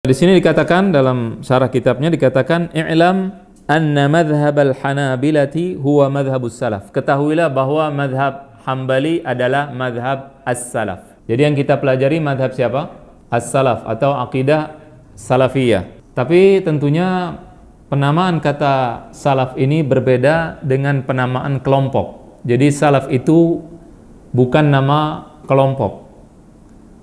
Di sini dikatakan dalam syarah kitabnya dikatakan i'lam anna madhhab al-Hanabilati huwa madhhabus salaf. Ketahuilah bahwa madhab Hambali adalah madhab as-salaf. Jadi yang kita pelajari madhab siapa? As-salaf atau akidah salafiyah. Tapi tentunya penamaan kata salaf ini berbeda dengan penamaan kelompok. Jadi salaf itu bukan nama kelompok,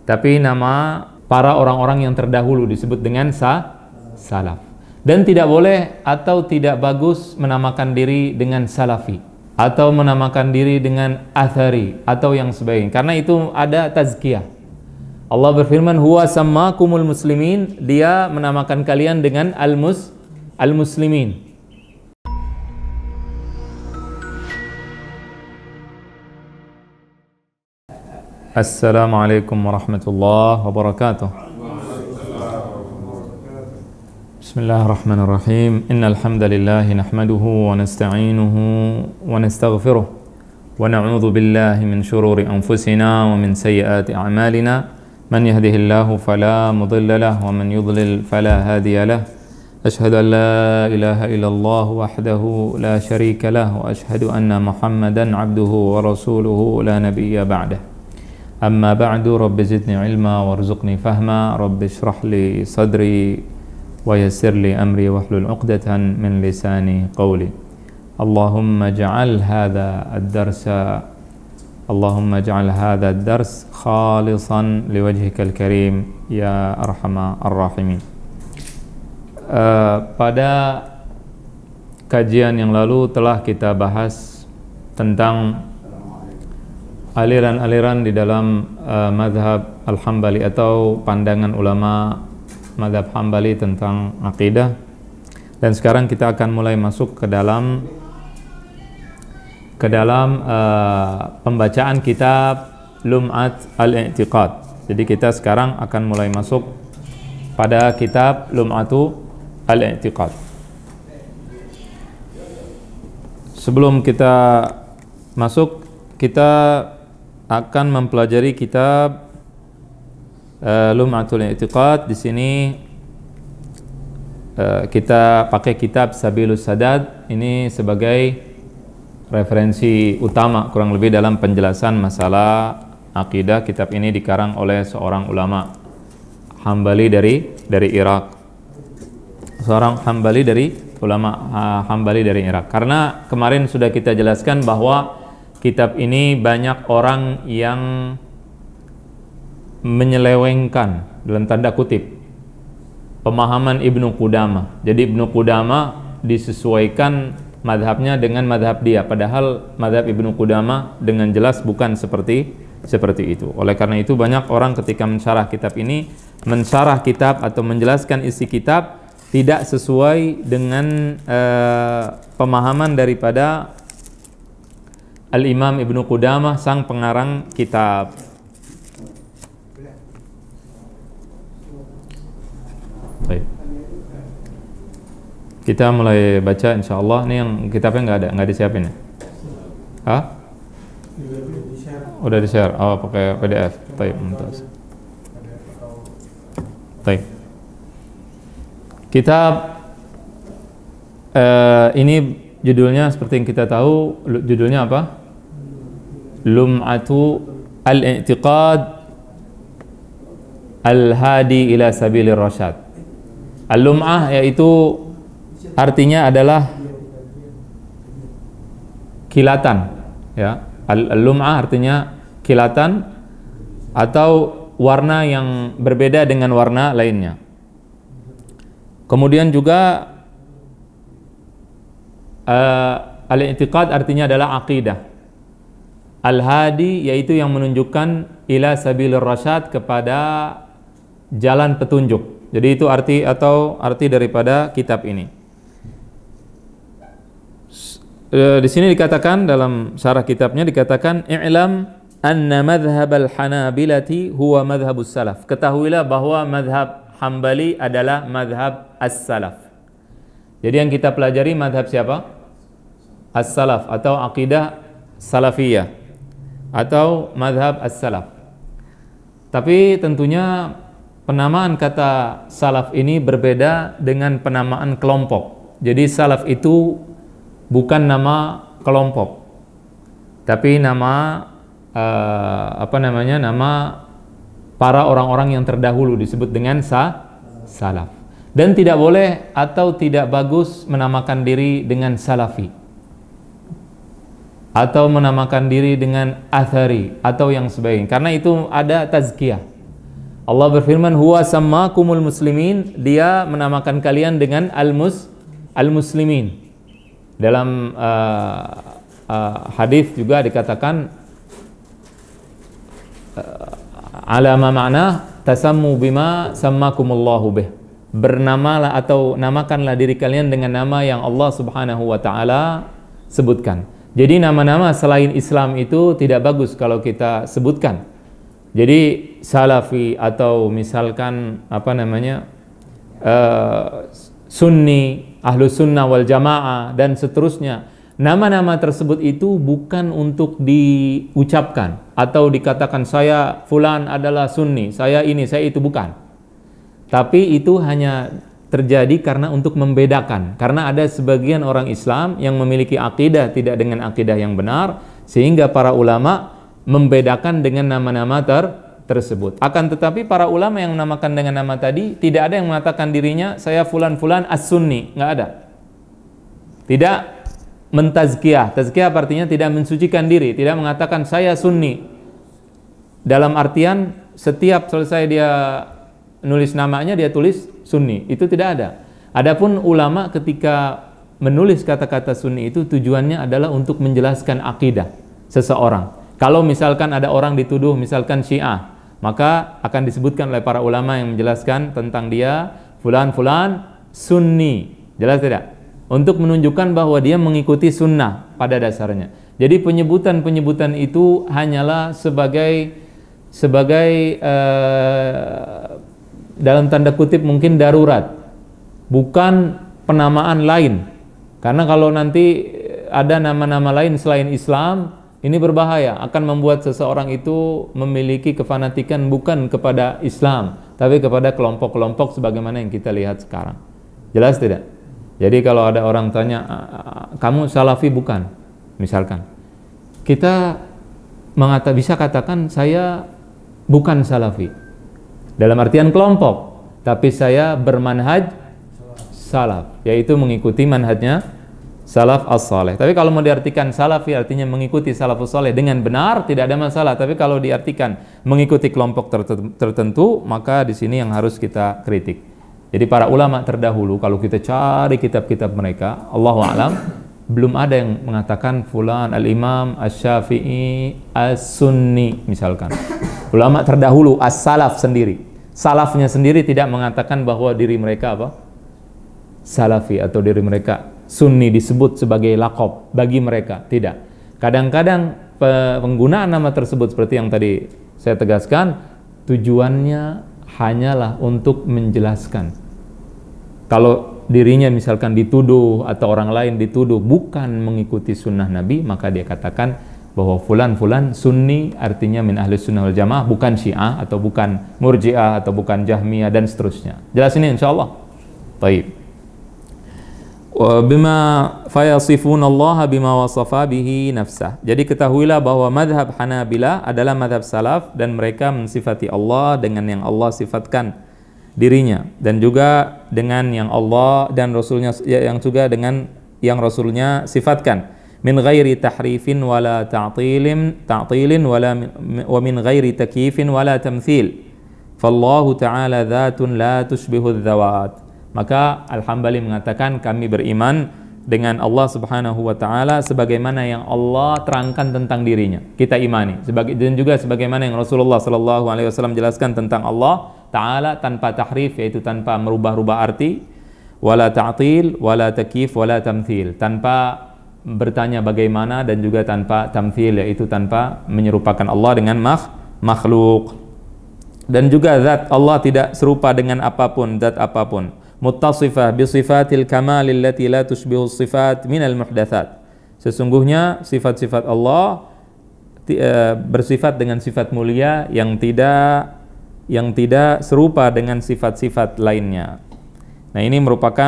tapi nama para orang-orang yang terdahulu disebut dengan salaf. Dan tidak boleh atau tidak bagus menamakan diri dengan salafi atau menamakan diri dengan athari atau yang sebagainya, karena itu ada tazkiyah. Allah berfirman, huwa sammakumul muslimin, dia menamakan kalian dengan al-muslimin. Assalamualaikum warahmatullahi wabarakatuh. Bismillahirrahmanirrahim. Innal hamdalillah nahmaduhu wa nasta'inuhu wa nastaghfiruh wa na'udzu billahi min shururi anfusina wa min sayyiati a'malina. Man yahdihillahu fala mudilla lahu wa man yudlil fala hadiya lahu. Ashhadu an la ilaha illallah wahdahu la syarika lahu wa ashhadu anna Muhammadan 'abduhu wa rasuluhu la nabiyya ba'dahu. Amma ba'du, rabbi zidni ilma warzuqni fahma, rabbi shrah li sadri wa yassir li amri wahlul 'uqdatan min lisani qawli. Allahumma ja'al hadha ad-dars khalisan liwajhikal karim ya arhamar rahimin. Pada kajian yang lalu telah kita bahas tentang aliran-aliran di dalam madhab al-Hambali atau pandangan ulama madhab Hambali tentang akidah. Dan sekarang kita akan mulai masuk ke dalam pembacaan kitab Lum'at al-I'tiqad. Jadi kita sekarang akan mulai masuk pada kitab Lum'atu al-I'tiqad. Sebelum kita masuk, kita akan mempelajari kitab Lum'atul I'tiqad. Di sini kita pakai kitab Sabilus Sadad ini sebagai referensi utama kurang lebih dalam penjelasan masalah akidah. Kitab ini dikarang oleh seorang ulama Hambali dari Irak. Seorang Hambali dari ulama Hambali dari Irak. Karena kemarin sudah kita jelaskan bahwa kitab ini banyak orang yang menyelewengkan dalam tanda kutip pemahaman Ibnu Qudamah. Jadi Ibnu Qudamah disesuaikan madhabnya dengan madhab dia, padahal madhab Ibnu Qudamah dengan jelas bukan seperti itu. Oleh karena itu banyak orang ketika mensyarah kitab ini, mensyarah kitab atau menjelaskan isi kitab tidak sesuai dengan pemahaman daripada Al-Imam Ibnu Qudamah, sang pengarang kitab. Baik. Kita mulai baca insyaallah. Ini yang kitabnya nggak disiapin ya? Hah? Udah di-share. Oh, pakai PDF. Baik, mantap. Baik. Kitab ini judulnya seperti yang kita tahu, judulnya apa? Lum'atu al-I'tiqad al-hadi ila sabilir rasyad. Al-lum'ah yaitu artinya adalah kilatan, ya. Al-lum'ah artinya kilatan atau warna yang berbeda dengan warna lainnya. Kemudian juga al-i'tiqad artinya adalah akidah. Al-hadi yaitu yang menunjukkan ila sabilir rasyad, kepada jalan petunjuk. Jadi itu arti daripada kitab ini. Di sini dikatakan dalam syarah kitabnya dikatakan i'lam anna madhhab al-Hanabilati huwa madhhabus salaf. Ketahuilah bahwa madhab Hambali adalah madhab as-salaf. Jadi yang kita pelajari madhab siapa? As-salaf atau akidah salafiyah atau madhab as-salaf. Tapi tentunya penamaan kata salaf ini berbeda dengan penamaan kelompok. Jadi salaf itu bukan nama kelompok, tapi nama nama para orang-orang yang terdahulu disebut dengan salaf. Dan tidak boleh atau tidak bagus menamakan diri dengan salafi, atau menamakan diri dengan athari atau yang sebagainya, karena itu ada tazkiyah. Allah berfirman, huwa sammakumul muslimin, dia menamakan kalian dengan al-muslimin. Dalam hadis juga dikatakan alama makna tasammu bima sammakumullahu bih, bernamalah atau namakanlah diri kalian dengan nama yang Allah Subhanahu wa taala sebutkan. Jadi nama-nama selain Islam itu tidak bagus kalau kita sebutkan. Jadi salafi atau misalkan sunni, ahlu sunnah wal jamaah dan seterusnya. Nama-nama tersebut itu bukan untuk diucapkan atau dikatakan saya fulan adalah sunni, saya ini, saya itu, bukan. Tapi itu hanya terjadi karena untuk membedakan, karena ada sebagian orang Islam yang memiliki akidah tidak dengan akidah yang benar, sehingga para ulama membedakan dengan nama-nama tersebut. Akan tetapi para ulama yang menamakan dengan nama tadi, tidak ada yang mengatakan dirinya saya fulan-fulan as-sunni, nggak ada. Tidak mentazkiyah. Tazkiyah artinya tidak mensucikan diri, tidak mengatakan saya sunni, dalam artian setiap selesai dia nulis namanya dia tulis sunni, itu tidak ada. Adapun ulama ketika menulis kata-kata sunni itu tujuannya adalah untuk menjelaskan akidah seseorang. Kalau misalkan ada orang dituduh misalkan Syiah, maka akan disebutkan oleh para ulama yang menjelaskan tentang dia fulan-fulan sunni. Jelas tidak? Untuk menunjukkan bahwa dia mengikuti sunnah pada dasarnya. Jadi penyebutan-penyebutan itu hanyalah sebagai dalam tanda kutip mungkin darurat, bukan penamaan lain. Karena kalau nanti ada nama-nama lain selain Islam, ini berbahaya, akan membuat seseorang itu memiliki kefanatikan bukan kepada Islam, tapi kepada kelompok-kelompok sebagaimana yang kita lihat sekarang. Jelas tidak? Jadi kalau ada orang tanya, kamu salafi bukan? Misalkan, kita bisa katakan saya bukan salafi dalam artian kelompok, tapi saya bermanhaj salaf, yaitu mengikuti manhajnya salaf as-saleh. Tapi kalau mau diartikan salafi artinya mengikuti salafus saleh dengan benar, tidak ada masalah. Tapi kalau diartikan mengikuti kelompok tertentu, maka di sini yang harus kita kritik. Jadi para ulama terdahulu, kalau kita cari kitab-kitab mereka, Allahu a'lam, belum ada yang mengatakan fulan al-imam as-syafi'i as-sunni misalkan. Ulama terdahulu as-salaf sendiri, salafnya sendiri tidak mengatakan bahwa diri mereka salafi atau diri mereka sunni disebut sebagai laqab bagi mereka. Tidak. Kadang-kadang penggunaan nama tersebut seperti yang tadi saya tegaskan, tujuannya hanyalah untuk menjelaskan. Kalau dirinya misalkan dituduh atau orang lain dituduh bukan mengikuti sunnah Nabi, maka dia katakan bahwa fulan-fulan sunni, artinya min ahli sunnah wal jamaah, bukan syiah atau bukan murji'ah atau bukan jahmiyah dan seterusnya. Jelas ini insyaallah. Baik. Bima fayasifunallaha bima wasafa bihi nafsah. Jadi ketahuilah bahwa madhab Hanabilah adalah madhab salaf dan mereka mensifati Allah dengan yang Allah sifatkan dirinya, dan juga dengan yang Allah dan Rasulnya, yang juga dengan yang Rasulnya sifatkan, min ghairi tahrifin wala ta'tilin wala wa min ghairi takyifin wala tamthil. Fallahu ta'ala dzatun la tushbihu dzawat. Maka Al-Hambali mengatakan kami beriman dengan Allah Subhanahu wa taala sebagaimana yang Allah terangkan tentang dirinya. Kita imani dan juga sebagaimana yang Rasulullah sallallahu alaihi wasallam jelaskan tentang Allah taala tanpa tahrif, yaitu tanpa merubah-rubah arti, wala ta'til, wala takyif, wala tamthil, tanpa bertanya bagaimana dan juga tanpa tamthil, yaitu tanpa menyerupakan Allah dengan makhluk. Dan juga zat Allah tidak serupa dengan apapun, zat apapun. Muttasifah bi sifatil kamal allati la tushbihu sifat minal muhdatsat. Sesungguhnya sifat-sifat Allah bersifat dengan sifat mulia yang tidak yang tidak serupa dengan sifat-sifat lainnya. Nah, ini merupakan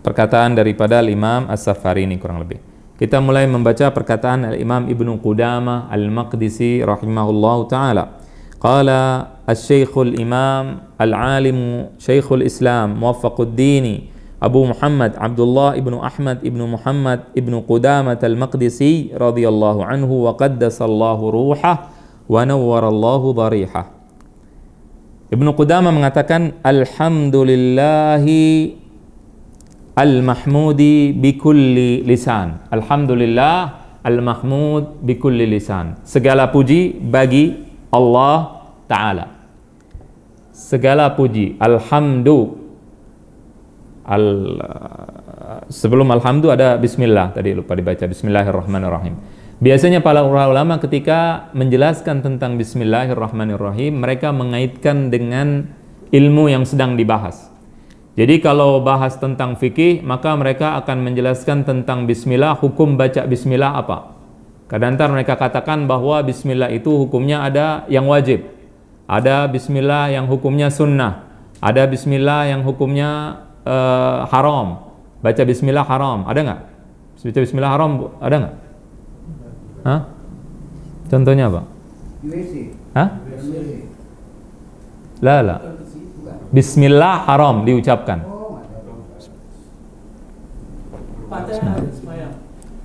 perkataan daripada Imam As-Safarini kurang lebih. Kita mulai membaca perkataan Imam Ibnu Qudamah Al-Maqdisi rahimahullahu taala. Qala Asy-Syekhul Imam Al-Alim Syekhul Islam Muwaffaquddin Abu Muhammad Abdullah ibnu Ahmad ibnu Muhammad ibnu Qudamah Al-Maqdisi radhiyallahu anhu wa qaddasallahu ruhah wa nawwarallahu dharihah. Ibnu Qudamah mengatakan alhamdulillahi al-mahmudi bikulli lisan. Alhamdulillah al-mahmud bikulli lisan. Segala puji bagi Allah Ta'ala. Segala puji. Sebelum alhamdu ada bismillah. Tadi lupa dibaca. Bismillahirrahmanirrahim. Biasanya para ulama ketika menjelaskan tentang bismillahirrahmanirrahim, mereka mengaitkan dengan ilmu yang sedang dibahas. Jadi kalau bahas tentang fikih, maka mereka akan menjelaskan tentang bismillah, hukum baca bismillah apa. Kadang-kadang mereka katakan bahwa bismillah itu hukumnya ada yang wajib, ada bismillah yang hukumnya sunnah, ada bismillah yang hukumnya haram. Baca bismillah haram, ada nggak? Baca bismillah haram, ada nggak? Hah? Contohnya apa? Hah? La. Bismillah haram diucapkan.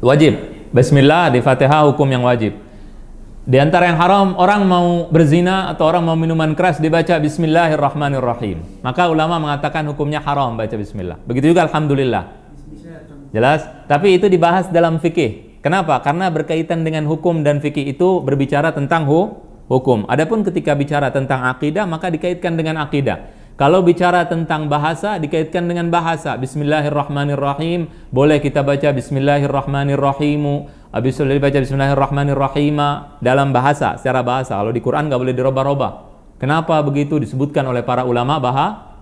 Wajib. Bismillah di Fatihah hukum yang wajib. Di antara yang haram, orang mau berzina atau orang mau minuman keras dibaca Bismillahirrahmanirrahim. Maka ulama mengatakan hukumnya haram baca bismillah. Begitu juga alhamdulillah. Jelas? Tapi itu dibahas dalam fikih. Kenapa? Karena berkaitan dengan hukum dan fikih itu berbicara tentang hukum. Adapun ketika bicara tentang akidah, maka dikaitkan dengan akidah. Kalau bicara tentang bahasa, dikaitkan dengan bahasa. Bismillahirrahmanirrahim. Boleh kita baca Bismillahirrahmanirrahimu. Habis itu dibaca Bismillahirrahmanirrahim dalam bahasa, secara bahasa. Kalau di Quran nggak boleh dirubah-rubah. Kenapa begitu? Disebutkan oleh para ulama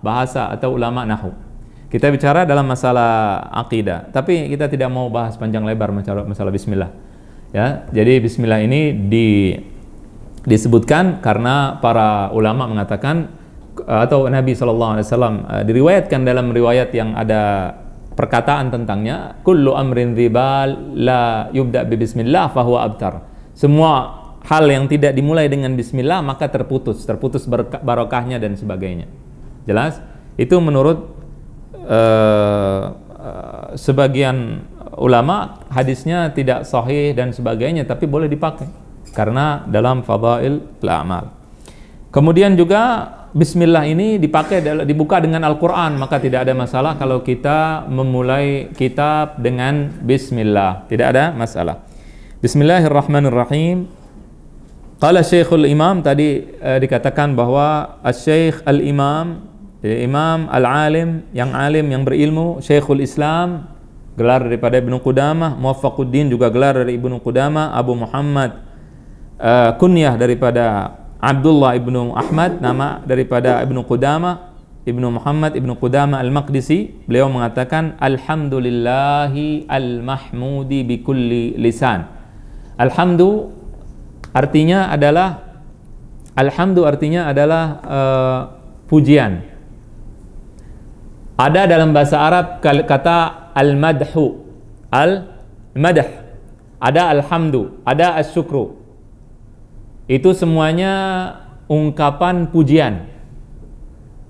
bahasa atau ulama nahwu. Kita bicara dalam masalah akidah, tapi kita tidak mau bahas panjang lebar masalah bismillah. Ya, jadi bismillah ini disebutkan karena para ulama mengatakan atau Nabi SAW diriwayatkan dalam riwayat yang ada perkataan tentangnya, kullu amrin dzibal la yubda bi bismillah fahuwa abtar. Semua hal yang tidak dimulai dengan bismillah maka terputus barokahnya dan sebagainya. Jelas? Itu menurut sebagian ulama hadisnya tidak sahih dan sebagainya, tapi boleh dipakai karena dalam fadail al-a'mal. Kemudian juga bismillah ini dibuka dengan Al-Quran, maka tidak ada masalah kalau kita memulai kitab dengan bismillah, tidak ada masalah. Bismillahirrahmanirrahim. Qala Syekhul Imam, tadi dikatakan bahwa Asy-Syekh Al-Imam, Imam Al-Alim, yang alim, yang berilmu, Syekhul Islam, gelar daripada Ibnu Qudamah, Muwaffaquddin juga gelar dari Ibnu Qudamah, Abu Muhammad, kunyah daripada Abdullah ibnu Ahmad, nama daripada Ibnu Qudamah, Ibnu Muhammad Ibnu Qudamah Al-Maqdisi. Beliau mengatakan alhamdulillahi al-mahmudi bikulli lisan. Alhamdu artinya adalah pujian. Ada dalam bahasa Arab kata al-madhu, al-madah, ada alhamdu, ada asyukru. Itu semuanya ungkapan pujian.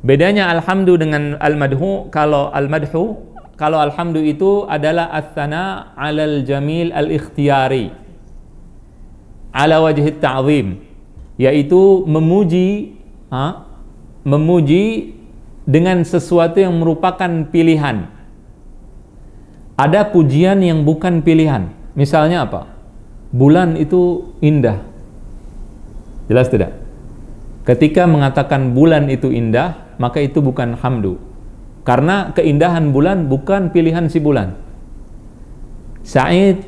Bedanya alhamdu dengan al-madhu, kalau alhamdu itu adalah as-sana 'alal jamil al-ikhtiyari ala wajhi ta'zim, yaitu memuji dengan sesuatu yang merupakan pilihan. Ada pujian yang bukan pilihan. Misalnya apa? Bulan itu indah. Jelas tidak? Ketika mengatakan bulan itu indah, maka itu bukan hamdu. Karena keindahan bulan bukan pilihan si bulan. Said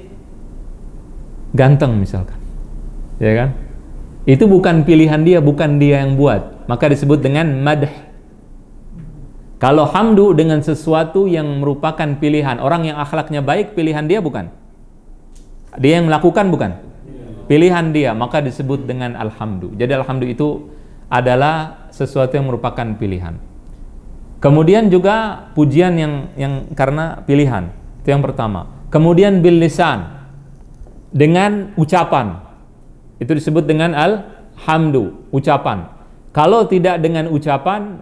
ganteng misalkan. Ya kan? Itu bukan pilihan dia, bukan dia yang buat. Maka disebut dengan madh. Kalau hamdu dengan sesuatu yang merupakan pilihan, orang yang akhlaknya baik, pilihan dia bukan? Dia yang melakukan bukan? pilihan dia, maka disebut dengan alhamdu. Jadi alhamdu itu adalah sesuatu yang merupakan pilihan. Kemudian juga pujian yang karena pilihan, itu yang pertama. Kemudian bil lisan, dengan ucapan, itu disebut dengan alhamdu, ucapan. Kalau tidak dengan ucapan,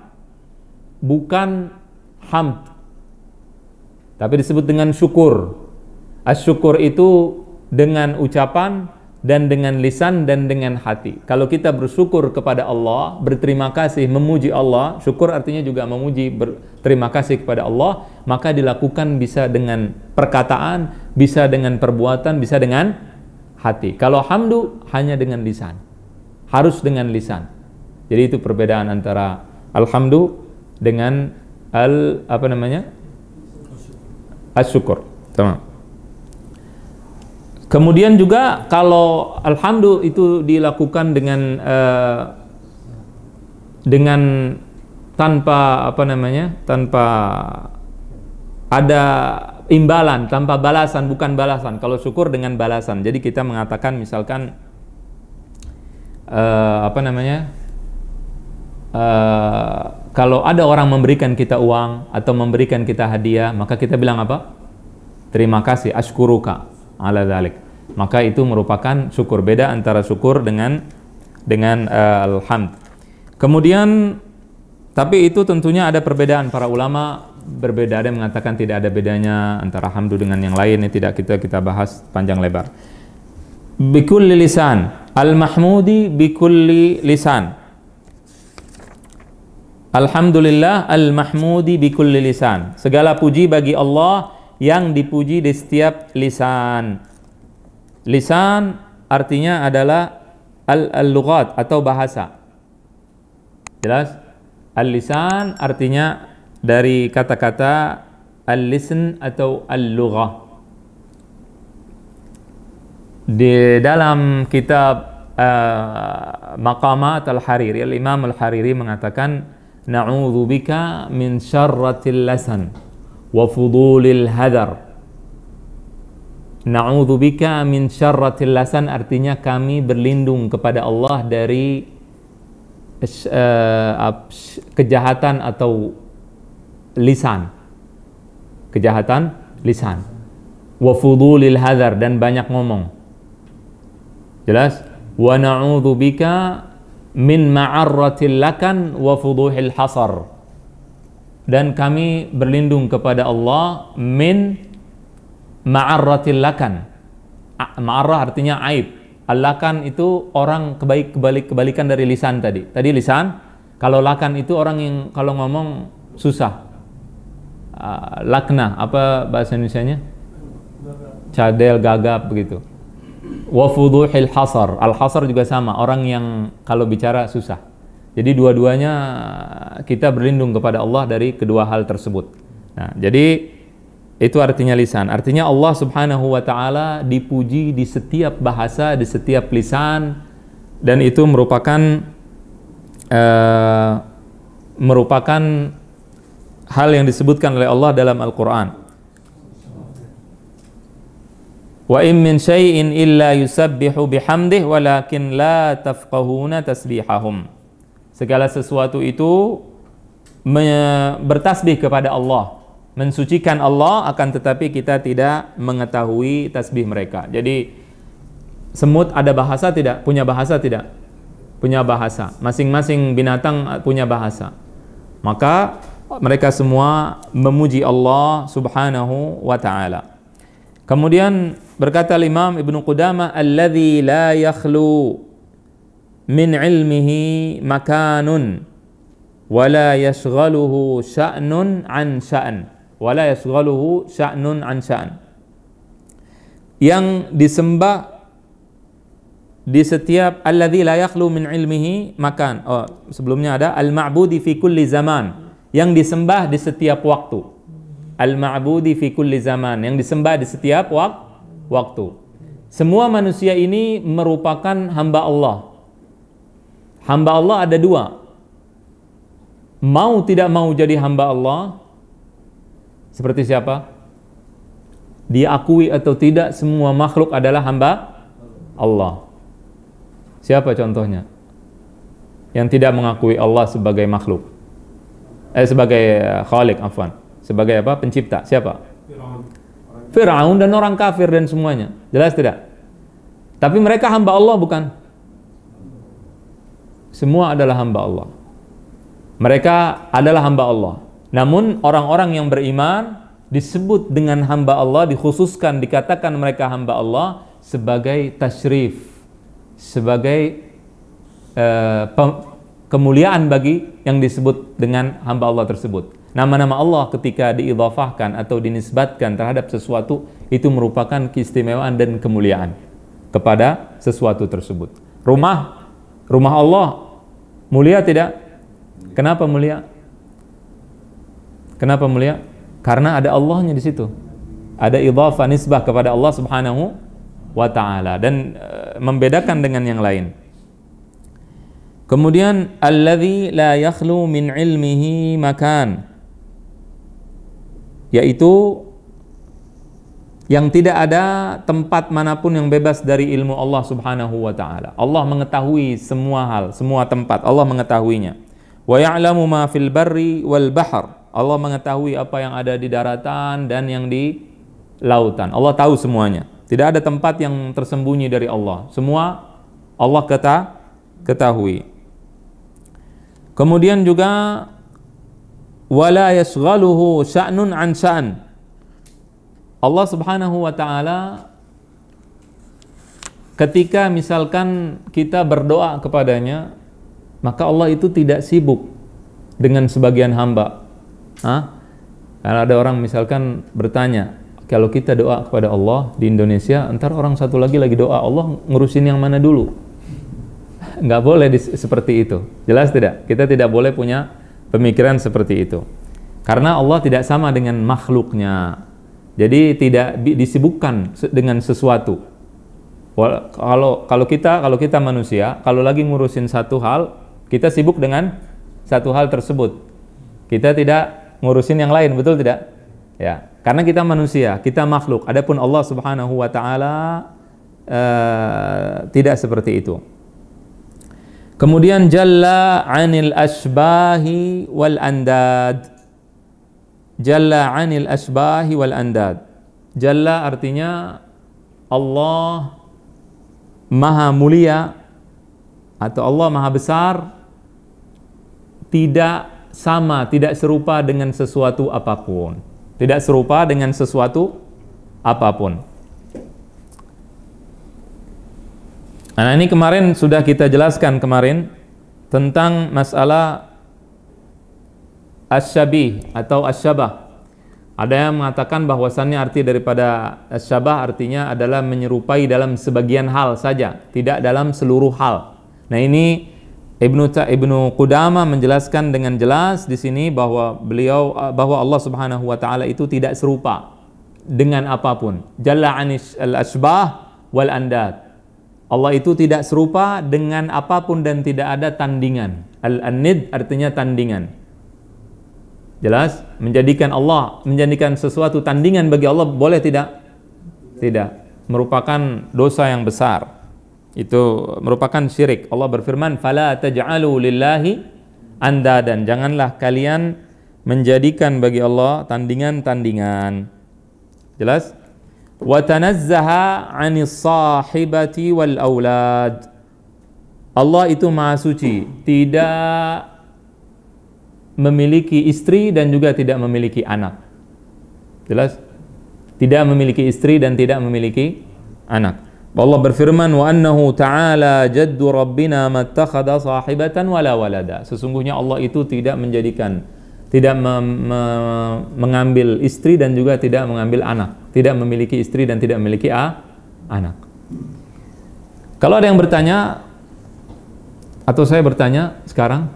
bukan hamd, tapi disebut dengan syukur. Asyukur itu dengan ucapan dan dengan lisan dan dengan hati. Kalau kita bersyukur kepada Allah, berterima kasih, memuji Allah, syukur artinya juga memuji, berterima kasih kepada Allah, maka dilakukan bisa dengan perkataan, bisa dengan perbuatan, bisa dengan hati. Kalau hamdu hanya dengan lisan, harus dengan lisan. Jadi itu perbedaan antara alhamdu dengan asyukur. Tamam. Kemudian juga kalau alhamdu itu dilakukan dengan tanpa tanpa ada imbalan, tanpa balasan, bukan balasan. Kalau syukur dengan balasan. Jadi kita mengatakan misalkan kalau ada orang memberikan kita uang atau memberikan kita hadiah, maka kita bilang apa? Terima kasih, ashkuruka ala dzalik. Maka itu merupakan syukur. Beda antara syukur dengan alhamd. Kemudian tapi itu tentunya ada perbedaan, para ulama berbeda, ada yang mengatakan tidak ada bedanya antara hamdu dengan yang lain. Ini tidak kita bahas panjang lebar. Bikulli lisan, al-mahmudi bikulli lisan. Alhamdulillah al-mahmudi bikulli lisan. Segala puji bagi Allah yang dipuji di setiap lisan. Lisan artinya adalah al-lughat atau bahasa. Jelas? Al-lisan artinya dari kata-kata al-lisn atau al-lughah. Di dalam kitab Maqamat al-Hariri, Al-Imam al-Hariri mengatakan, na'udzu bika min syarratil lisan wa fudulil hadar. Na'udzu bika min syarratil lisan artinya kami berlindung kepada Allah dari kejahatan atau lisan. Kejahatan lisan. Wa fudulil hadar, dan banyak ngomong. Jelas? Wa na'udzu bika min ma'arratil lakan wa fuduhil hasar. Dan kami berlindung kepada Allah min ma'arratil lakan. Ma'arrah artinya aib. Al-lakan itu orang kebalikan dari lisan tadi. Tadi lisan, kalau lakan itu orang yang kalau ngomong susah. Laknah, apa bahasa Indonesianya? Cadel, gagap begitu. Wa fuduhil hasar. Al-hasar juga sama, orang yang kalau bicara susah. Jadi dua-duanya kita berlindung kepada Allah dari kedua hal tersebut. Nah, jadi itu artinya lisan. Artinya Allah Subhanahu wa taala dipuji di setiap bahasa, di setiap lisan, dan itu merupakan hal yang disebutkan oleh Allah dalam Al-Qur'an. Wa in min syai'in illa yusabbihu bihamdihi walakin la tafqahuna tasbihahum. Segala sesuatu itu bertasbih kepada Allah, mensucikan Allah, akan tetapi kita tidak mengetahui tasbih mereka. Jadi semut ada bahasa tidak? Punya bahasa tidak? Punya bahasa. Masing-masing binatang punya bahasa. Maka mereka semua memuji Allah Subhanahu wa ta'ala. Kemudian berkata Imam Ibnu Qudamah, alladzi la yakhlu min ilmihi makanun wa la yashghaluhu sya'nun an sya'an wa la yashghaluhu sya'nun an sya'an. Yang disembah di setiap, alladzi la yakhlu min ilmihi makan. Oh, sebelumnya ada al-ma'budi fi kulli zaman, yang disembah di setiap waktu. Al-ma'budi fi kulli zaman, yang disembah di setiap waktu. Semua manusia ini merupakan hamba Allah. Hamba Allah ada dua. Mau tidak mau jadi hamba Allah. Seperti siapa? Diakui atau tidak, semua makhluk adalah hamba Allah. Siapa contohnya? Yang tidak mengakui Allah sebagai makhluk. Sebagai khalik, afwan. Sebagai apa? Pencipta. Siapa? Fir'aun dan orang kafir dan semuanya. Jelas tidak? Tapi mereka hamba Allah bukan? Semua adalah hamba Allah. Mereka adalah hamba Allah. Namun orang-orang yang beriman disebut dengan hamba Allah, dikhususkan, dikatakan mereka hamba Allah sebagai tasyrif, sebagai kemuliaan bagi yang disebut dengan hamba Allah tersebut. Nama-nama Allah ketika diidhafahkan atau dinisbatkan terhadap sesuatu itu merupakan keistimewaan dan kemuliaan kepada sesuatu tersebut. Rumah Allah mulia tidak? Kenapa mulia? Kenapa mulia? Karena ada Allahnya di situ. Ada idhafah nisbah kepada Allah Subhanahu wa taala dan membedakan dengan yang lain. Kemudian alladzi la yakhlu min ilmihi makan, yaitu yang tidak ada tempat manapun yang bebas dari ilmu Allah Subhanahu wa taala. Allah mengetahui semua hal, semua tempat Allah mengetahuinya. Wa ya'lamu ma fil barri wal bahr. Allah mengetahui apa yang ada di daratan dan yang di lautan. Allah tahu semuanya. Tidak ada tempat yang tersembunyi dari Allah. Semua Allah ketahui. Kemudian juga wala yashghaluhu sya'nun an sya'an. Allah Subhanahu wa taala ketika misalkan kita berdoa kepadanya, maka Allah itu tidak sibuk dengan sebagian hamba. Karena ada orang misalkan bertanya, kalau kita doa kepada Allah di Indonesia, entar orang satu lagi doa, Allah ngurusin yang mana dulu? Nggak boleh seperti itu. Jelas tidak? Kita tidak boleh punya pemikiran seperti itu. Karena Allah tidak sama dengan makhluknya. Jadi tidak disibukkan dengan sesuatu. Kalau kita manusia, kalau lagi ngurusin satu hal, kita sibuk dengan satu hal tersebut. Kita tidak ngurusin yang lain, betul tidak? Ya, karena kita manusia, kita makhluk. Adapun Allah Subhanahu wa taala tidak seperti itu. Kemudian jalla 'anil asbahi wal andad. Jalla 'anil asbahi wal andad. Jalla artinya Allah maha mulia atau Allah maha besar, tidak sama, tidak serupa dengan sesuatu apapun. Tidak serupa dengan sesuatu apapun. Nah, ini kemarin sudah kita jelaskan tentang masalah asy-syabih atau asy-syabah. Ada yang mengatakan bahwasannya arti daripada asy-syabah artinya adalah menyerupai dalam sebagian hal saja, tidak dalam seluruh hal. Nah, ini Ibnu Qudamah menjelaskan dengan jelas di sini bahwa Allah Subhanahu wa taala itu tidak serupa dengan apapun. Jalla 'anil asbah wal andad. Allah itu tidak serupa dengan apapun dan tidak ada tandingan. Al-annid artinya tandingan. Jelas? Menjadikan sesuatu tandingan bagi Allah boleh tidak? Tidak. Merupakan dosa yang besar. Itu merupakan syirik. Allah berfirman, "Fala taj'alu lillahi andadan." Janganlah kalian menjadikan bagi Allah tandingan-tandingan. Jelas? Wa tanazzaha 'anis sahibati wal aulad. Allah itu maha suci, tidak memiliki istri dan juga tidak memiliki anak. Jelas? Tidak memiliki istri dan tidak memiliki anak. Allah berfirman, wa annahu ta'ala jaddu rabbina mattakhadha sahibatan wala walada. Sesungguhnya Allah itu tidak mengambil istri dan juga tidak mengambil anak. Tidak memiliki istri dan tidak memiliki anak. Kalau ada yang bertanya, atau saya bertanya sekarang,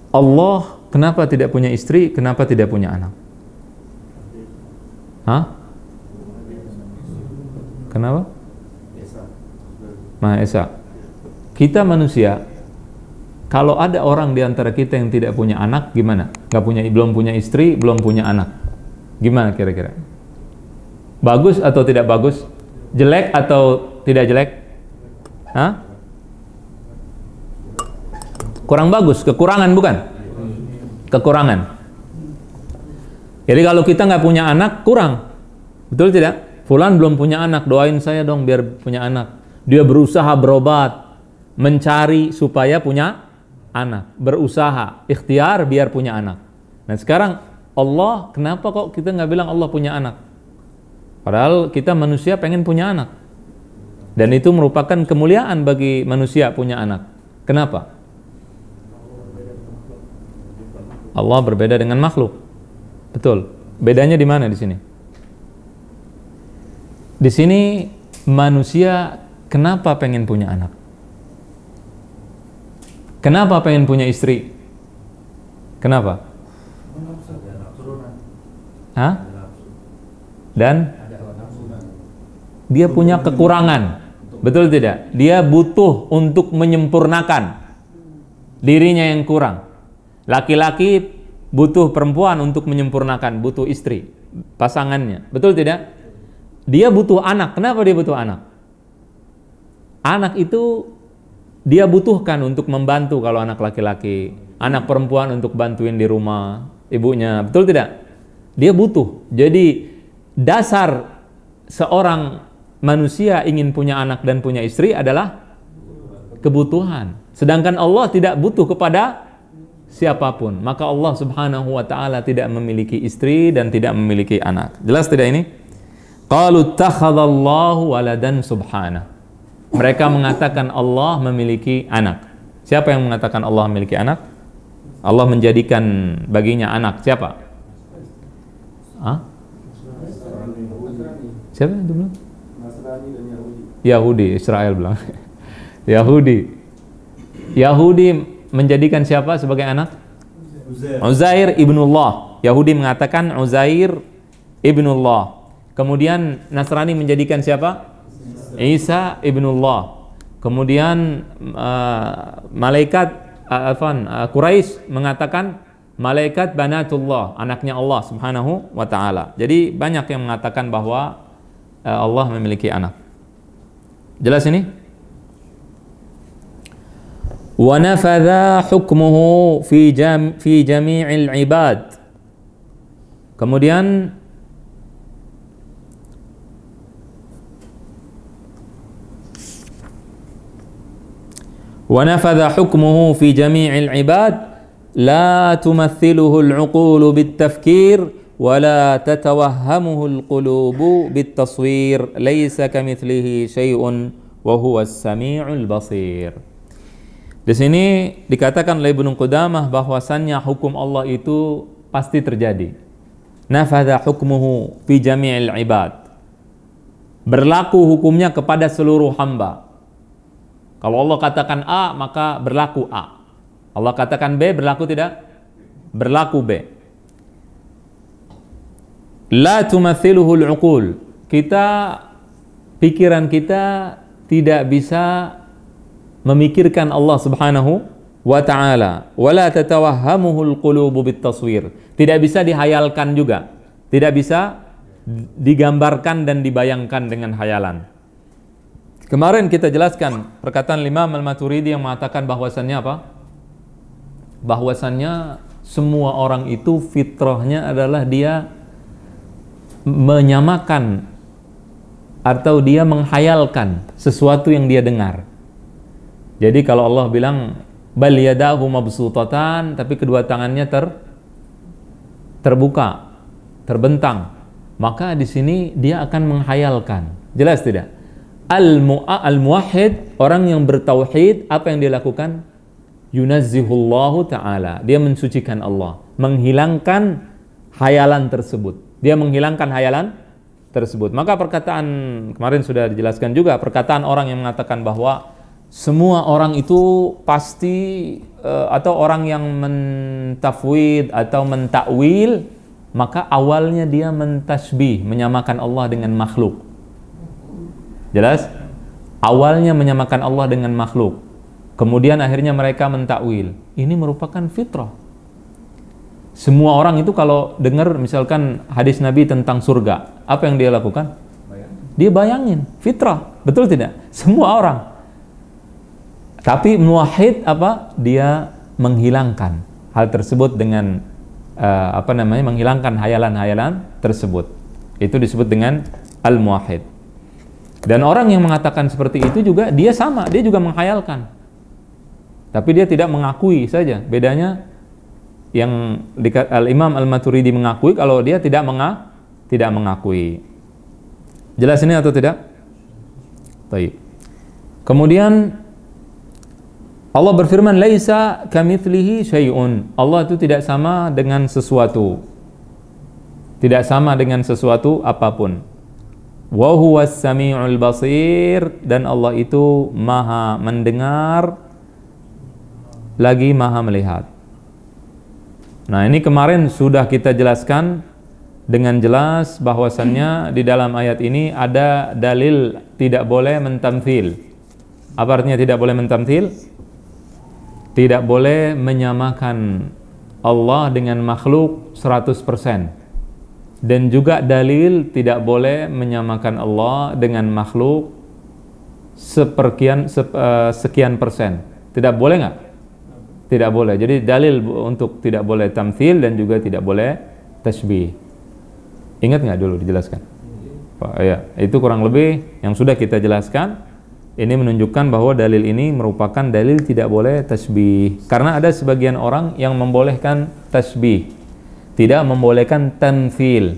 Allah kenapa tidak punya istri, kenapa tidak punya anak? Kenapa? Maha Esa. Kita manusia, kalau ada orang di antara kita yang tidak punya anak, gimana? Belum punya istri, belum punya anak. Gimana kira-kira? Bagus atau tidak bagus? Jelek atau tidak jelek? Hah? Kurang bagus, kekurangan bukan? Kekurangan. Jadi kalau kita nggak punya anak, kurang. Betul tidak? Fulan belum punya anak, doain saya dong biar punya anak. Dia berusaha berobat, mencari supaya punya anak. Berusaha, ikhtiar biar punya anak. Nah sekarang Allah, kenapa kok kita nggak bilang Allah punya anak? Padahal kita manusia pengen punya anak. Dan itu merupakan kemuliaan bagi manusia punya anak. Kenapa? Allah berbeda dengan makhluk. Betul. Bedanya di mana di sini? Di sini manusia kenapa pengen punya anak? Kenapa pengen punya istri? Kenapa? Hah? Dan dia punya kekurangan. Betul tidak? Dia butuh untuk menyempurnakan dirinya yang kurang. Laki-laki butuh perempuan untuk menyempurnakan, butuh istri, pasangannya. Betul tidak? Dia butuh anak. Kenapa dia butuh anak? Anak itu dia butuhkan untuk membantu kalau anak laki-laki. Anak perempuan untuk bantuin di rumah ibunya. Betul tidak? Dia butuh. Jadi dasar seorang manusia ingin punya anak dan punya istri adalah kebutuhan. Sedangkan Allah tidak butuh kepada siapapun. Maka Allah Subhanahu wa taala tidak memiliki istri dan tidak memiliki anak. Jelas tidak ini? Qalu takhadallahu waladan subhanahu. Mereka mengatakan Allah memiliki anak. Siapa yang mengatakan Allah memiliki anak? Allah menjadikan baginya anak. Siapa? Hah? Siapa yang itu bilang? Yahudi, Israel bilang. Yahudi menjadikan siapa sebagai anak? Uzair ibnullah. Yahudi mengatakan Uzair ibnullah. Kemudian Nasrani menjadikan siapa? Isa ibnullah. Kemudian malaikat Quraisy mengatakan malaikat banatullah, anaknya Allah Subhanahu wa taala. Jadi banyak yang mengatakan bahwa Allah memiliki anak. Jelas ini? Wa nafadha hukmuhu fi jami'il ibad. Kemudian wa nafadha hukmuhu fi jami'il ibad la tumathiluhu al-'uqulu bit-tafkir wa la tatawahhamuhu al-qulubu bit-taswir laysa kamithlihi syai'un wa huwa as-sami'ul basir. Di sini dikatakan oleh Ibnu Qudamah bahwasannya hukum Allah itu pasti terjadi. Nafadha hukmuhu fi jami'il ibad. Berlaku hukumnya kepada seluruh hamba. Kalau Allah katakan A, maka berlaku A. Allah katakan B, berlaku tidak? Berlaku B. La tumathiluhul uqul. Pikiran kita tidak bisa memikirkan Allah Subhanahu wa ta'ala. Wala tatawahhamuhul qulubu bitaswir. Tidak bisa dihayalkan juga. Tidak bisa digambarkan dan dibayangkan dengan hayalan. Kemarin kita jelaskan perkataan Imam Al-Maturidi yang mengatakan bahwasannya apa? Bahwasannya semua orang itu fitrahnya adalah dia menyamakan atau dia menghayalkan sesuatu yang dia dengar. Jadi kalau Allah bilang bal yadahu mabsutatan, tapi kedua tangannya terbuka, terbentang, maka di sini dia akan menghayalkan. Jelas tidak? Al-muwahhid, orang yang bertauhid, apa yang dia lakukan? Yunazzihullahu ta'ala. Dia mensucikan Allah, menghilangkan hayalan tersebut. Dia menghilangkan hayalan tersebut. Maka perkataan kemarin sudah dijelaskan juga, perkataan orang yang mengatakan bahwa semua orang itu pasti atau orang yang mentafwid atau mentakwil, maka awalnya dia mentasbih, menyamakan Allah dengan makhluk. Jelas? Awalnya menyamakan Allah dengan makhluk. Kemudian akhirnya mereka mentakwil. Ini merupakan fitrah. Semua orang itu kalau dengar misalkan hadis Nabi tentang surga, apa yang dia lakukan? Dia bayangin, fitrah. Betul tidak? Semua orang. Tapi muwahhid apa? Dia menghilangkan hal tersebut dengan menghilangkan hayalan-hayalan tersebut. Itu disebut dengan al-muwahhid. Dan orang yang mengatakan seperti itu juga dia sama, dia juga menghayalkan. Tapi dia tidak mengakui saja. Bedanya yang Al-Imam Al-Maturidi mengakui, kalau dia tidak mengakui. Jelas ini atau tidak? Baik. Kemudian Allah berfirman, laisa kamitslihi syai'un. Allah itu tidak sama dengan sesuatu. Tidak sama dengan sesuatu apapun. Wa huwas samiul basir, dan Allah itu Maha mendengar lagi Maha melihat. Nah, ini kemarin sudah kita jelaskan dengan jelas bahwasannya di dalam ayat ini ada dalil tidak boleh mentamthil. Apa artinya tidak boleh mentamthil? Tidak boleh menyamakan Allah dengan makhluk 100%. Dan juga dalil tidak boleh menyamakan Allah dengan makhluk sekian persen. Tidak boleh nggak? Tidak boleh. Jadi dalil untuk tidak boleh tamthil dan juga tidak boleh tasbih. Ingat nggak dulu dijelaskan? Ya, itu kurang lebih yang sudah kita jelaskan. Ini menunjukkan bahwa dalil ini merupakan dalil tidak boleh tasbih. Karena ada sebagian orang yang membolehkan tasbih, tidak membolehkan tamthil.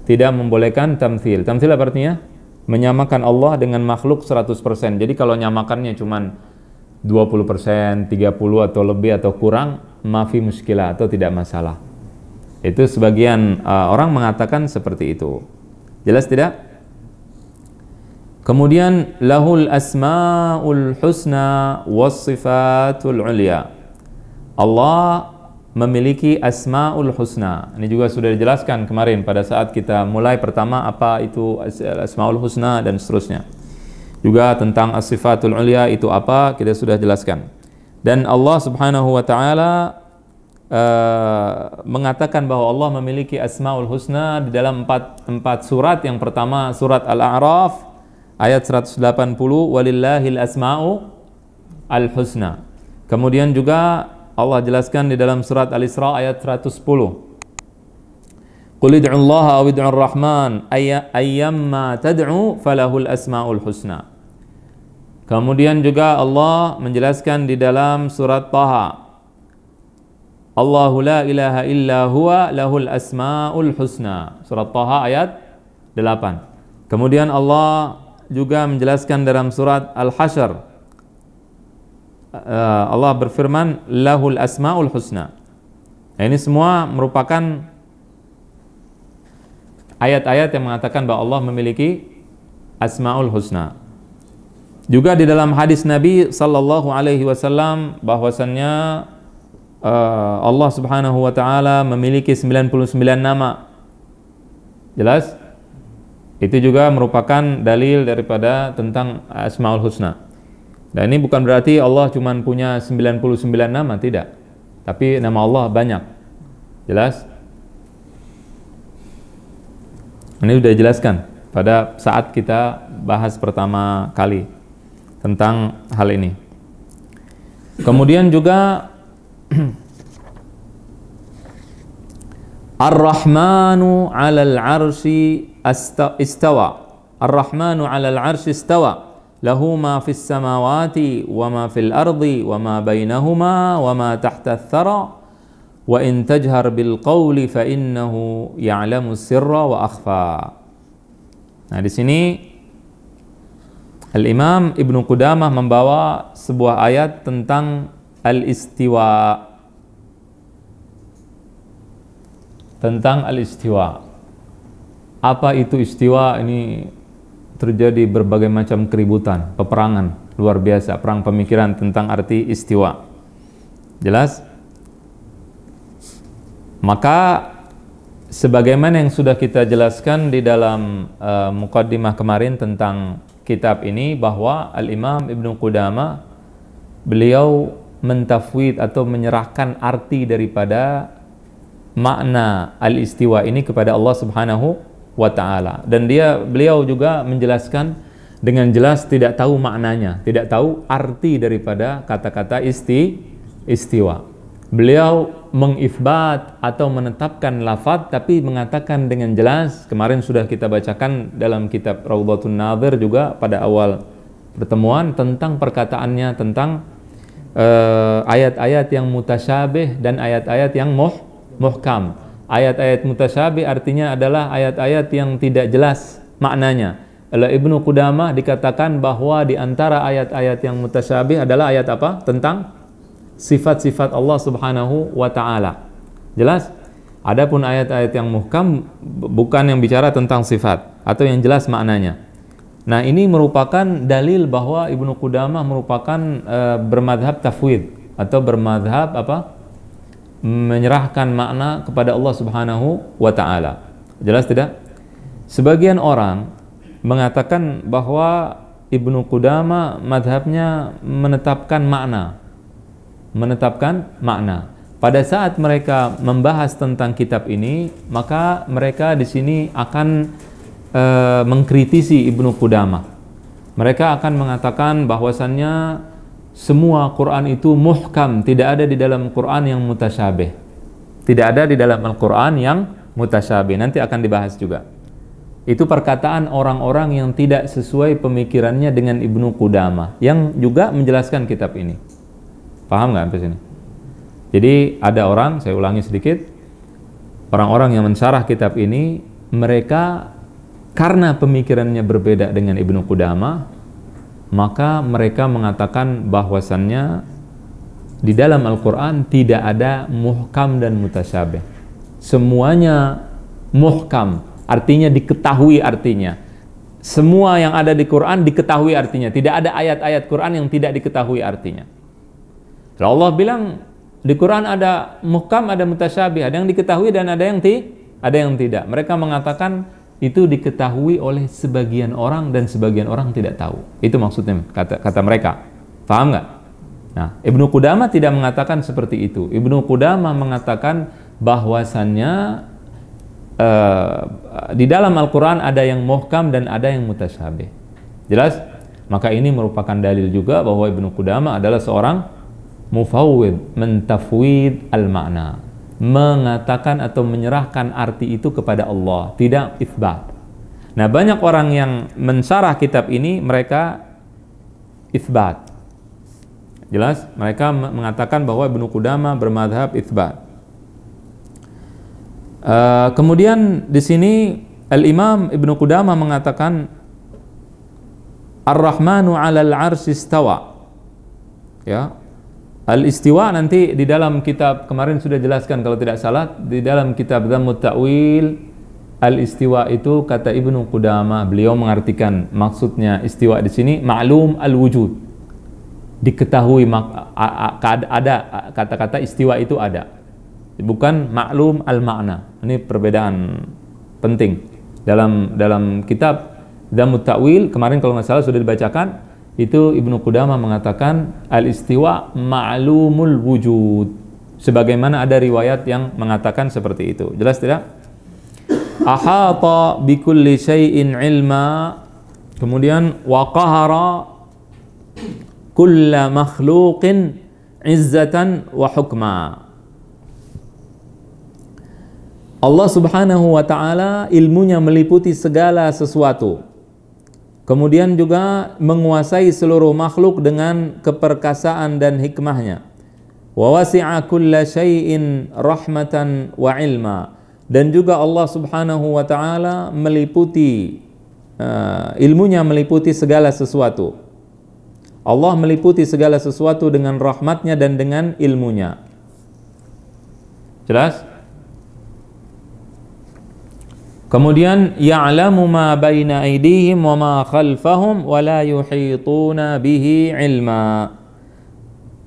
Tidak membolehkan tamthil. Tamthil apa artinya? Menyamakan Allah dengan makhluk 100%. Jadi kalau nyamakannya cuman 20%, 30 atau lebih atau kurang, mafi muskilah atau tidak masalah. Itu sebagian orang mengatakan seperti itu. Jelas tidak? Kemudian lahul asmaul husna was sifatul ulya. Allah memiliki asmaul husna. Ini juga sudah dijelaskan kemarin pada saat kita mulai pertama apa itu asmaul husna dan seterusnya. Juga tentang as-sifatul ulya itu apa kita sudah jelaskan. Dan Allah Subhanahu wa taala mengatakan bahwa Allah memiliki asmaul husna di dalam empat surat. Yang pertama surat Al-A'raf ayat 180, walillahil asma'u al-husna. Kemudian juga Allah jelaskan di dalam surat Al-Isra ayat 110. Qul id'u Allah aw id'u ar-Rahman ayyamma tad'u falahul asma'ul husna. Kemudian juga Allah menjelaskan di dalam surat Taha, Allahu la ilaha illa huwa lahul asma'ul husna. Surat Taha ayat 8. Kemudian Allah juga menjelaskan dalam surat Al-Hasyr, Allah berfirman lahul asmaul husna. Nah, ini semua merupakan ayat-ayat yang mengatakan bahwa Allah memiliki asmaul husna. Juga di dalam hadis Nabi sallallahu alaihi wasallam bahwasannya Allah Subhanahu wa taala memiliki 99 nama. Jelas? Itu juga merupakan dalil daripada tentang Asmaul Husna. Dan ini bukan berarti Allah cuma punya 99 nama, tidak. Tapi nama Allah banyak. Jelas? Ini sudah dijelaskan pada saat kita bahas pertama kali tentang hal ini. Kemudian juga Ar-Rahmanu 'alal 'arsy istawa. Ar-Rahmanu 'alal 'arsy istawa. Lahu ma fis samawati wa ma fil ardi wa ma bainahuma wa ma tahta ath-thara wa in tajhar bil qawli fa innahu ya'lamu sirra wa akhfa. Nah, di sini Al-Imam Ibnu Qudamah membawa sebuah ayat tentang al-istiwa. Tentang al-istiwa. Apa itu istiwa? Ini terjadi berbagai macam keributan, peperangan luar biasa, perang pemikiran tentang arti istiwa. Jelas? Maka sebagaimana yang sudah kita jelaskan di dalam muqaddimah kemarin tentang kitab ini, bahwa Al-Imam Ibnu Qudamah beliau mentafwid atau menyerahkan arti daripada makna al-istiwa ini kepada Allah Subhanahu wa ta'ala. Dan beliau juga menjelaskan dengan jelas tidak tahu maknanya, tidak tahu arti daripada kata-kata istiwa. Beliau mengifbat atau menetapkan lafaz tapi mengatakan dengan jelas. Kemarin sudah kita bacakan dalam kitab Raudhatun Nadhir juga pada awal pertemuan tentang perkataannya tentang ayat-ayat yang mutasyabih dan ayat-ayat yang muhkam. Ayat-ayat mutasyabih artinya adalah ayat-ayat yang tidak jelas maknanya. Oleh Ibnu Qudamah dikatakan bahwa di antara ayat-ayat yang mutasyabih adalah ayat apa? Tentang sifat-sifat Allah Subhanahu wa taala. Jelas? Adapun ayat-ayat yang muhkam bukan yang bicara tentang sifat atau yang jelas maknanya. Nah, ini merupakan dalil bahwa Ibnu Qudamah merupakan bermadhab tafwid atau bermadhab apa? Menyerahkan makna kepada Allah Subhanahu wa taala. Jelas tidak? Sebagian orang mengatakan bahwa Ibnu Qudamah madhabnya menetapkan makna. Pada saat mereka membahas tentang kitab ini, maka mereka di sini akan mengkritisi Ibnu Qudamah. Mereka akan mengatakan bahwasannya semua Quran itu muhkam, tidak ada di dalam Quran yang mutasyabih. Tidak ada di dalam Al-Quran yang mutasyabih. Nanti akan dibahas juga. Itu perkataan orang-orang yang tidak sesuai pemikirannya dengan Ibnu Qudamah, yang juga menjelaskan kitab ini. Paham nggak sampai sini? Jadi ada orang, saya ulangi sedikit, orang-orang yang mensyarah kitab ini, mereka karena pemikirannya berbeda dengan Ibnu Qudamah, maka mereka mengatakan bahwasannya di dalam Al-Quran tidak ada muhkam dan mutasyabih. Semuanya muhkam, artinya diketahui artinya. Semua yang ada di Quran diketahui artinya. Tidak ada ayat-ayat Quran yang tidak diketahui artinya. Lalu Allah bilang di Quran ada muhkam, ada mutasyabih, ada yang diketahui dan ada yang tidak. Mereka mengatakan itu diketahui oleh sebagian orang dan sebagian orang tidak tahu. Itu maksudnya kata mereka. Paham nggak? Nah, Ibnu Qudamah tidak mengatakan seperti itu. Ibnu Qudamah mengatakan bahwasannya di dalam Al-Quran ada yang muhkam dan ada yang mutasyabih. Jelas? Maka ini merupakan dalil juga bahwa Ibnu Qudamah adalah seorang mufawwid, mentafwid al-ma'na, mengatakan atau menyerahkan arti itu kepada Allah, tidak itsbat. Nah, banyak orang yang mensyarah kitab ini mereka itsbat. Jelas? Mereka mengatakan bahwa Ibnu Qudamah bermadhab itsbat. Kemudian di sini Al-Imam Ibnu Qudamah mengatakan Ar-Rahmanu 'alal 'arsy istawa. Ya. Al-istiwa nanti di dalam kitab kemarin sudah jelaskan kalau tidak salah, di dalam kitab Dhammut Ta'wil, al-istiwa itu kata Ibnu Qudamah, beliau mengartikan maksudnya istiwa di sini ma'lum al-wujud. Diketahui ada kata-kata istiwa itu ada. Bukan ma'lum al-ma'na. Ini perbedaan penting. Dalam kitab Dhammut Ta'wil kemarin kalau nggak salah sudah dibacakan, itu Ibnu Qudamah mengatakan al-istiwa ma'lumul wujud, sebagaimana ada riwayat yang mengatakan seperti itu. Jelas tidak? Ahata bikulli syai'in ilma, kemudian wa qahara kulla makhluqin izzatan wa hukma. Allah Subhanahu wa ta'ala ilmunya meliputi segala sesuatu. Kemudian juga menguasai seluruh makhluk dengan keperkasaan dan hikmahnya. Wa wasi'a kulla syai'in rahmatan wa ilma. Dan juga Allah Subhanahu wa ta'ala meliputi ilmunya meliputi segala sesuatu. Allah meliputi segala sesuatu dengan rahmatnya dan dengan ilmunya. Jelas? Kemudian ya'lamu ma baina aydihim wa ma khalfahum wa la yuhituna bihi ilma.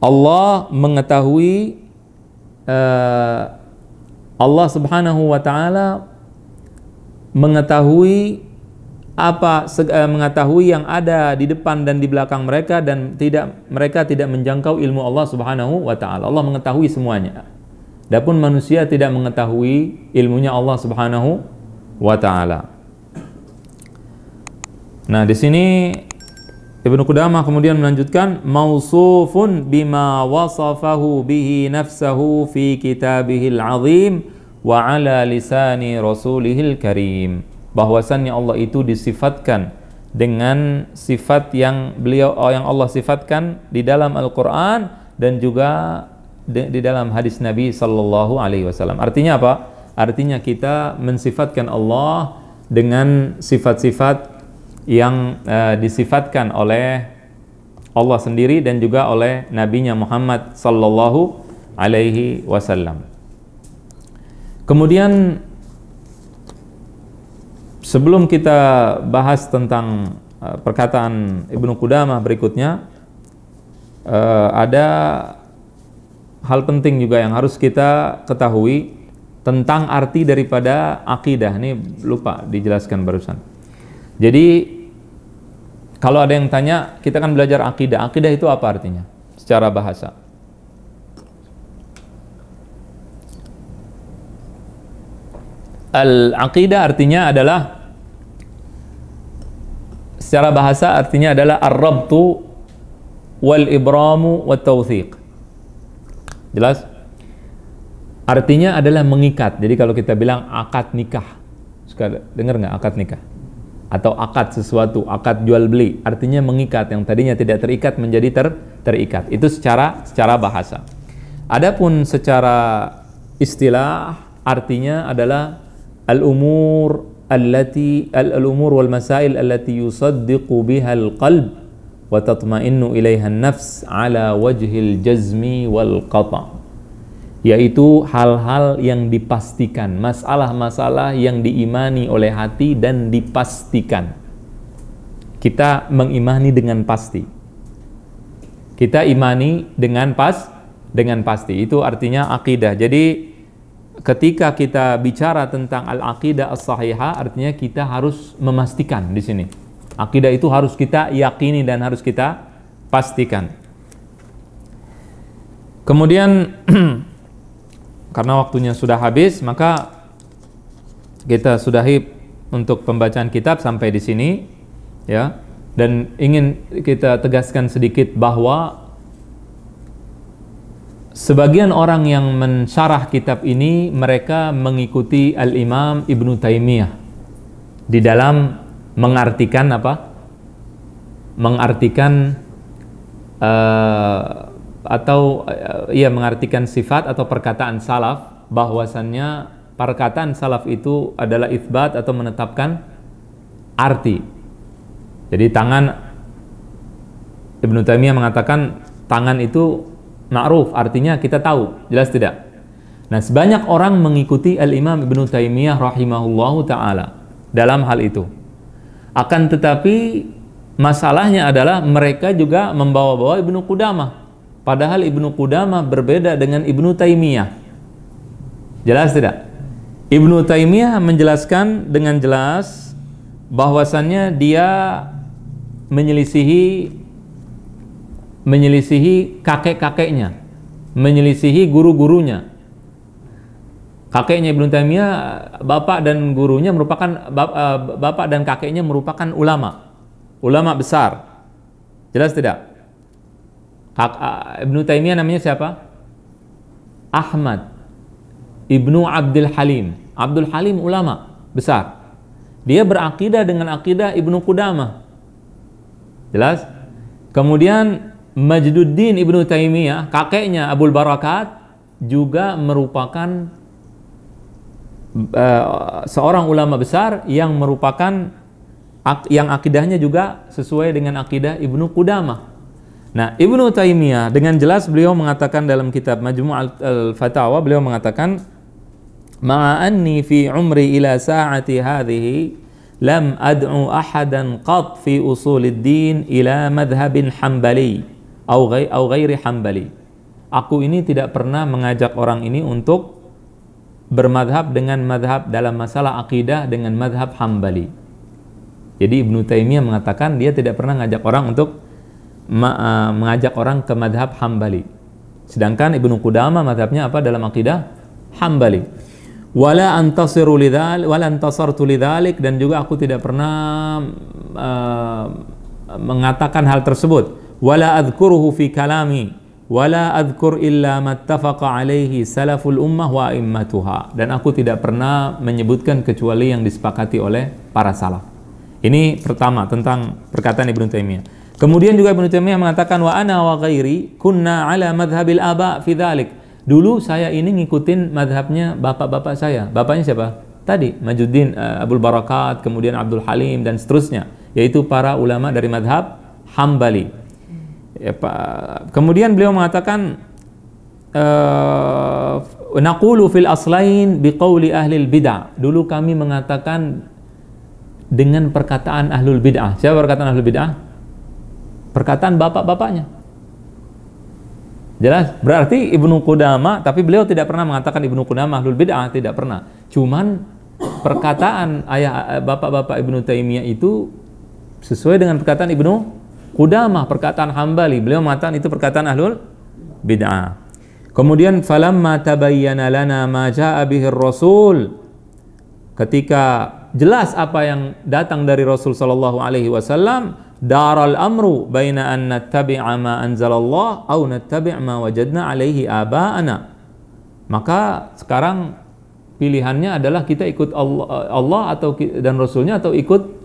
Allah mengetahui Allah Subhanahu wa taala mengetahui mengetahui yang ada di depan dan di belakang mereka, dan mereka tidak menjangkau ilmu Allah Subhanahu wa taala. Allah mengetahui semuanya. Adapun manusia tidak mengetahui ilmunya Allah Subhanahu wa ta'ala. Nah, di sini Ibnu Qudamah kemudian melanjutkan mausufun bima wasafahu bihi nafsahu fi kitabihil azim wa ala lisani rasulihil karim. Bahwasannya Allah itu disifatkan dengan sifat yang Allah sifatkan di dalam Al-Qur'an dan juga di dalam hadis Nabi sallallahu alaihi wasallam. Artinya apa? Artinya kita mensifatkan Allah dengan sifat-sifat yang disifatkan oleh Allah sendiri dan juga oleh Nabi-Nya Muhammad sallallahu alaihi wasallam. Kemudian sebelum kita bahas tentang perkataan Ibnu Qudamah berikutnya, ada hal penting juga yang harus kita ketahui tentang arti daripada akidah. Ini lupa dijelaskan barusan. Jadi kalau ada yang tanya, kita kan belajar akidah. Akidah itu apa artinya secara bahasa? Al-aqidah artinya adalah, secara bahasa artinya adalah ar-rabtu wal-ibramu wat-tawthiq. Jelas? Artinya adalah mengikat. Jadi kalau kita bilang akad nikah, suka dengar nggak akad nikah? Atau akad sesuatu, akad jual beli, artinya mengikat, yang tadinya tidak terikat menjadi terikat. Itu secara bahasa. Adapun secara istilah artinya adalah al-umur wal masail allati yusaddiqu biha al-qalb wa tatma'innu ilaiha an-nafs ala wajhil jazmi wal qata'. Yaitu hal-hal yang dipastikan, masalah-masalah yang diimani oleh hati dan dipastikan. Kita mengimani dengan pasti. Kita imani dengan pasti. Itu artinya akidah. Jadi ketika kita bicara tentang al-aqidah as-sahihah, artinya kita harus memastikan di sini. Akidah itu harus kita yakini dan harus kita pastikan. Kemudian karena waktunya sudah habis, maka kita sudahi untuk pembacaan kitab sampai di sini, ya. Dan ingin kita tegaskan sedikit bahwa sebagian orang yang mensyarah kitab ini, mereka mengikuti Al-Imam Ibnu Taimiyah di dalam mengartikan apa? Mengartikan mengartikan sifat atau perkataan salaf, bahwasannya perkataan salaf itu adalah itsbat atau menetapkan arti. Jadi tangan, Ibnu Taimiyah mengatakan tangan itu ma'ruf, artinya kita tahu, jelas tidak? Nah, sebanyak orang mengikuti Al-Imam Ibnu Taimiyah rahimahullahu ta'ala dalam hal itu. Akan tetapi masalahnya adalah mereka juga membawa-bawa Ibnu Qudamah. Padahal Ibnu Qudamah berbeda dengan Ibnu Taimiyah. Jelas tidak? Ibnu Taimiyah menjelaskan dengan jelas bahwasannya dia menyelisihi kakek-kakeknya, menyelisihi guru-gurunya. Kakeknya Ibnu Taimiyah, bapak dan gurunya merupakan bapak dan kakeknya merupakan ulama besar. Jelas tidak? Ibnu Taimiyah namanya siapa? Ahmad Ibnu Abdul Halim. Abdul Halim ulama besar. Dia berakidah dengan akidah Ibnu Qudamah. Jelas? Kemudian Majduddin Ibnu Taimiyah, kakeknya Abul Barakat, juga merupakan seorang ulama besar yang merupakan yang akidahnya juga sesuai dengan akidah Ibnu Qudamah. Nah, Ibnu Taimiyah dengan jelas beliau mengatakan dalam kitab Majmu' al-Fatawa, beliau mengatakan ma'anni fi umri ila sa'ati hadhihi lam ad'u ahadan qat fi usulid din ila madhhabin hambali au ghairi hambali. Aku ini tidak pernah mengajak orang ini untuk bermadhab dengan madhab dalam masalah akidah dengan madhab hambali. Jadi Ibnu Taimiyah mengatakan dia tidak pernah mengajak orang untuk mengajak orang ke madhab hambali. Sedangkan Ibnu Qudamah madhabnya apa dalam akidah? Hambali. wala antasiru lidzalik wala antasartu lidzalik, dan juga aku tidak pernah mengatakan hal tersebut. Wala adzkuruhu fi kalami wala adzkur illa mattafaqa alaihi salaful ummah wa immatuha, dan aku tidak pernah menyebutkan kecuali yang disepakati oleh para salaf. Ini pertama tentang perkataan Ibnu Taimiyah. Kemudian juga Ibnu Taimiyah mengatakan wa ana wa ghairi kunna ala madhhabil aba fi dzalik. Dulu saya ini ngikutin madhabnya bapak-bapak saya. Bapaknya siapa? Tadi Majuddin Abdul Barakat, kemudian Abdul Halim dan seterusnya, yaitu para ulama dari madhab Hambali. Ya, kemudian beliau mengatakan naqulu fil aslain biqauli ahlil bid'ah. Dulu kami mengatakan dengan perkataan ahlul bid'ah. Siapa perkataan ahlul bid'ah? Perkataan bapak-bapaknya. Jelas? Berarti Ibnu Qudamah, tapi beliau tidak pernah mengatakan Ibnu Qudamah ahlul bid'ah, tidak pernah. Cuman perkataan bapak-bapak Ibnu Taimiyah itu sesuai dengan perkataan Ibnu Qudamah, perkataan Hambali. Beliau mengatakan itu perkataan ahlul bid'ah. Kemudian falamma tabayyana lana ma jaa bihi rasul, ketika jelas apa yang datang dari Rasul sallallahu alaihi wasallam, daral amru baina an nattabi'a ma anzalallah aw nattabi' ma wajadna alaihi aba'ana. Maka sekarang pilihannya adalah kita ikut Allah atau dan Rasulnya, atau ikut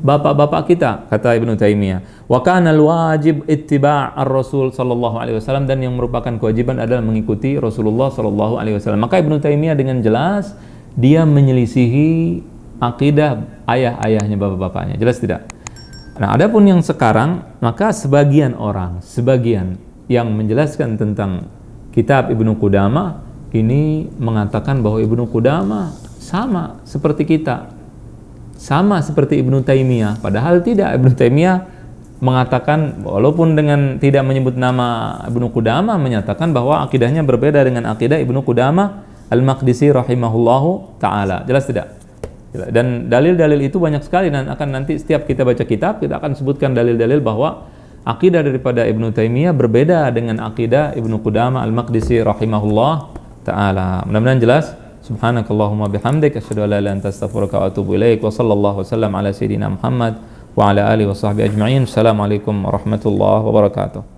bapak-bapak kita, kata Ibnu Taimiyah. Wa kana al-wajib ittiba' ar-Rasul sallallahu alaihi wasallam, dan yang merupakan kewajiban adalah mengikuti Rasulullah sallallahu alaihi wasallam. Maka Ibnu Taimiyah dengan jelas dia menyelisihi akidah ayah-ayahnya, bapak-bapaknya. Jelas tidak? Nah, adapun yang sekarang, maka sebagian yang menjelaskan tentang kitab Ibnu Qudamah ini mengatakan bahwa Ibnu Qudamah sama seperti kita, sama seperti Ibnu Taimiyah. Padahal tidak. Ibnu Taimiyah mengatakan, walaupun dengan tidak menyebut nama Ibnu Qudamah, menyatakan bahwa akidahnya berbeda dengan akidah Ibnu Qudamah Al-Maqdisi rahimahullahu ta'ala. Jelas tidak? Dan dalil-dalil itu banyak sekali, dan akan nanti setiap kita baca kitab, kita akan sebutkan dalil-dalil bahwa akidah daripada Ibnu Taimiyah berbeda dengan akidah Ibnu Qudamah Al-Maqdisi rahimahullah ta'ala. Mudah-mudahan jelas. Subhanakallahumma bihamdik asyhadu an la ilaha illa anta astaghfiruka wa atubu ilaik. Wa sallallahu wasallam ala sayyidina Muhammad wa ala alihi wa sahbihi ajma'in. Assalamualaikum warahmatullahi wabarakatuh.